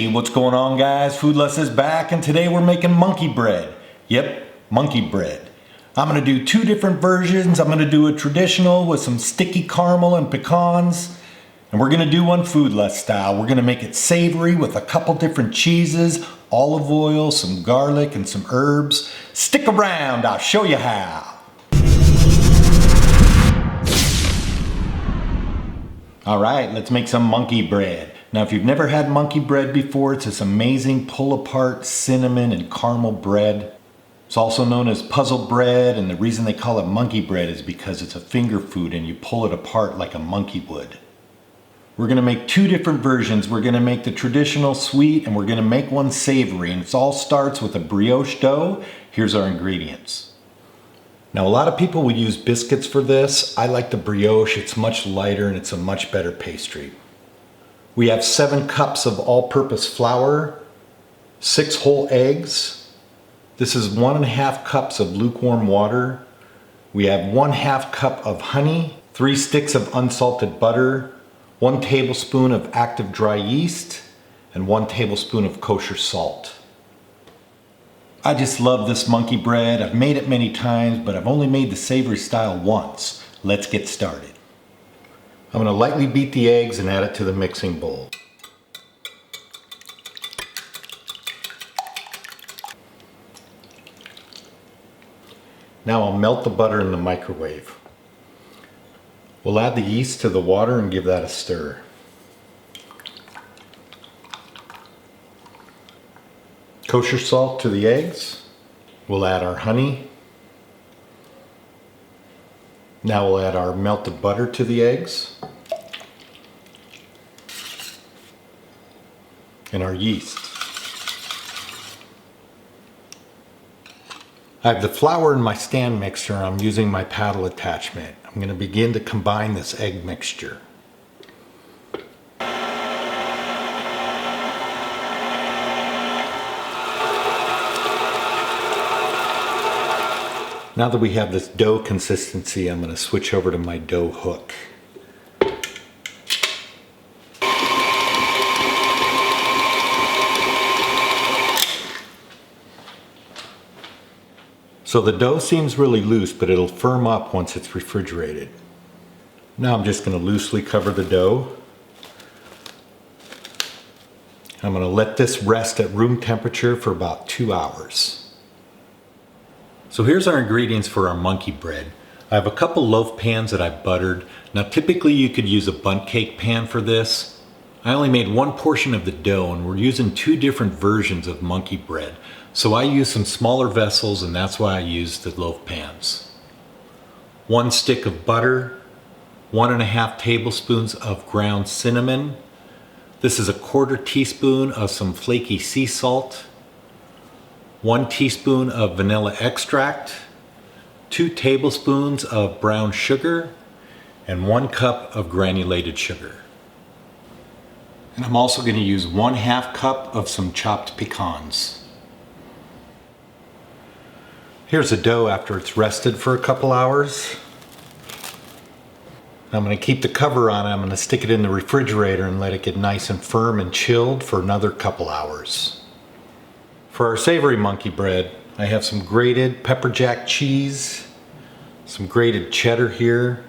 Hey, what's going on, guys? Foodless is back, and today we're making monkey bread. Yep, monkey bread. I'm gonna do two different versions. I'm gonna do a traditional with some sticky caramel and pecans, and we're gonna do one foodless style. We're gonna make it savory with a couple different cheeses, olive oil, some garlic, and some herbs. Stick around, I'll show you how. All right, let's make some monkey bread. Now, if you've never had monkey bread before, it's this amazing pull-apart cinnamon and caramel bread. It's also known as puzzle bread, and the reason they call it monkey bread is because it's a finger food and you pull it apart like a monkey would. We're gonna make two different versions. We're gonna make the traditional sweet, and we're gonna make one savory, and it all starts with a brioche dough. Here's our ingredients. Now, a lot of people would use biscuits for this. I like the brioche. It's much lighter and it's a much better pastry. We have 7 cups of all-purpose flour, 6 whole eggs. This is 1½ cups of lukewarm water. We have 1/2 cup of honey, 3 sticks of unsalted butter, 1 tablespoon of active dry yeast, and 1 tablespoon of kosher salt. I just love this monkey bread. I've made it many times, but I've only made the savory style once. Let's get started. I'm gonna lightly beat the eggs and add it to the mixing bowl. Now I'll melt the butter in the microwave. We'll add the yeast to the water and give that a stir. Kosher salt to the eggs. We'll add our honey. Now we'll add our melted butter to the eggs. And our yeast. I have the flour in my stand mixer. I'm using my paddle attachment. I'm going to begin to combine this egg mixture. Now that we have this dough consistency, I'm going to switch over to my dough hook. So the dough seems really loose, but it'll firm up once it's refrigerated. Now I'm just going to loosely cover the dough. I'm going to let this rest at room temperature for about 2 hours. So here's our ingredients for our monkey bread. I have a couple loaf pans that I've buttered. Now typically you could use a bundt cake pan for this. I only made one portion of the dough, and we're using 2 different versions of monkey bread. So I use some smaller vessels, and that's why I use the loaf pans. 1 stick of butter, 1½ tablespoons of ground cinnamon. This is a 1/4 teaspoon of some flaky sea salt. 1 teaspoon of vanilla extract, 2 tablespoons of brown sugar, and 1 cup of granulated sugar. And I'm also going to use 1/2 cup of some chopped pecans. Here's the dough after it's rested for a couple hours. I'm going to keep the cover on it. I'm going to stick it in the refrigerator and let it get nice and firm and chilled for another couple hours. For our savory monkey bread, I have some grated pepperjack cheese, some grated cheddar here,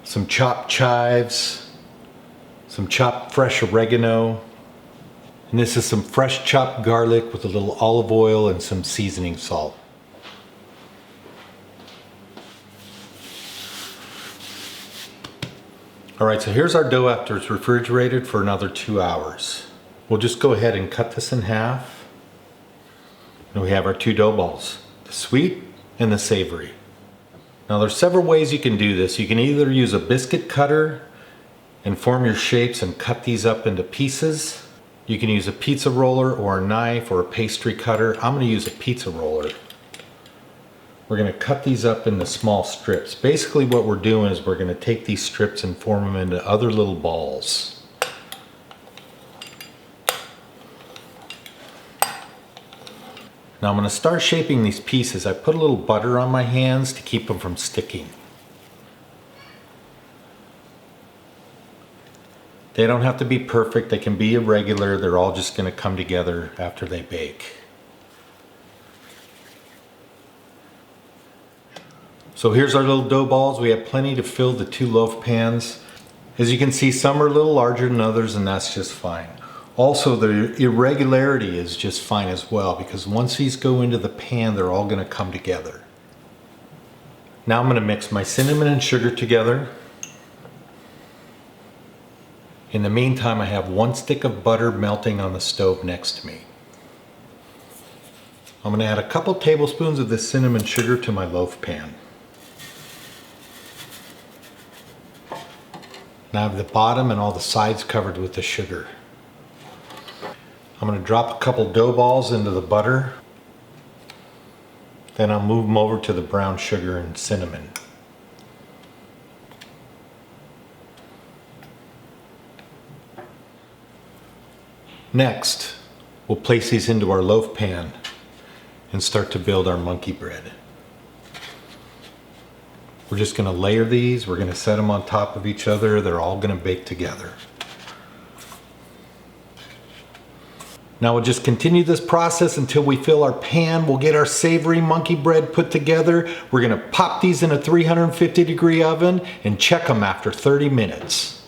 some chopped chives, some chopped fresh oregano, and this is some fresh chopped garlic with a little olive oil and some seasoning salt. Alright, so here's our dough after it's refrigerated for another 2 hours. We'll just go ahead and cut this in half. And we have our 2 dough balls, the sweet and the savory. Now there's several ways you can do this. You can either use a biscuit cutter and form your shapes and cut these up into pieces. You can use a pizza roller or a knife or a pastry cutter. I'm going to use a pizza roller. We're going to cut these up into small strips. Basically what we're doing is we're going to take these strips and form them into other little balls. Now I'm going to start shaping these pieces. I put a little butter on my hands to keep them from sticking. They don't have to be perfect. They can be irregular. They're all just going to come together after they bake. So here's our little dough balls. We have plenty to fill the 2 loaf pans. As you can see, some are a little larger than others, and that's just fine. Also, the irregularity is just fine as well, because once these go into the pan, they're all going to come together. Now I'm going to mix my cinnamon and sugar together. In the meantime, I have 1 stick of butter melting on the stove next to me. I'm going to add a couple tablespoons of this cinnamon sugar to my loaf pan. Now I have the bottom and all the sides covered with the sugar. I'm going to drop a couple dough balls into the butter. Then I'll move them over to the brown sugar and cinnamon. Next, we'll place these into our loaf pan and start to build our monkey bread. We're just going to layer these. We're going to set them on top of each other. They're all going to bake together. Now we'll just continue this process until we fill our pan. We'll get our savory monkey bread put together. We're going to pop these in a 350-degree oven and check them after 30 minutes.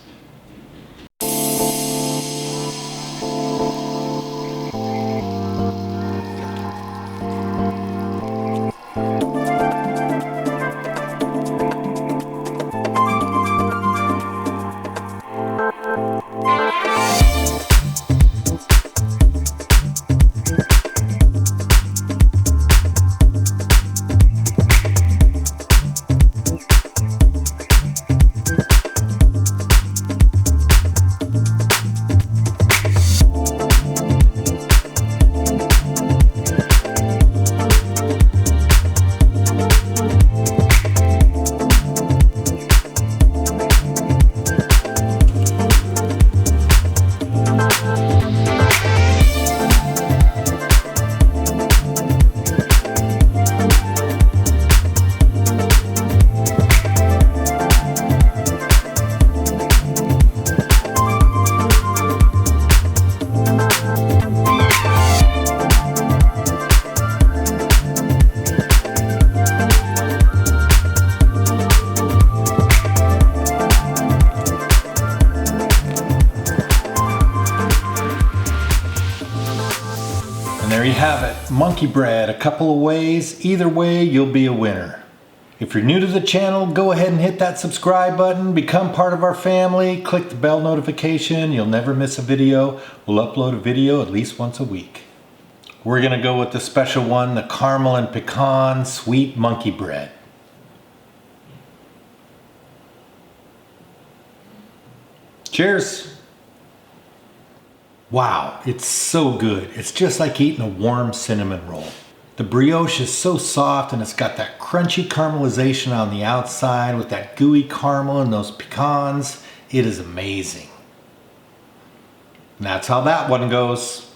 And there you have it, monkey bread, a couple of ways. Either way, you'll be a winner. If you're new to the channel, go ahead and hit that subscribe button, become part of our family, click the bell notification, you'll never miss a video. We'll upload a video at least once a week. We're gonna go with the special one, the caramel and pecan sweet monkey bread. Cheers! Wow, it's so good. It's just like eating a warm cinnamon roll. The brioche is so soft and it's got that crunchy caramelization on the outside with that gooey caramel and those pecans. It is amazing. And that's how that one goes.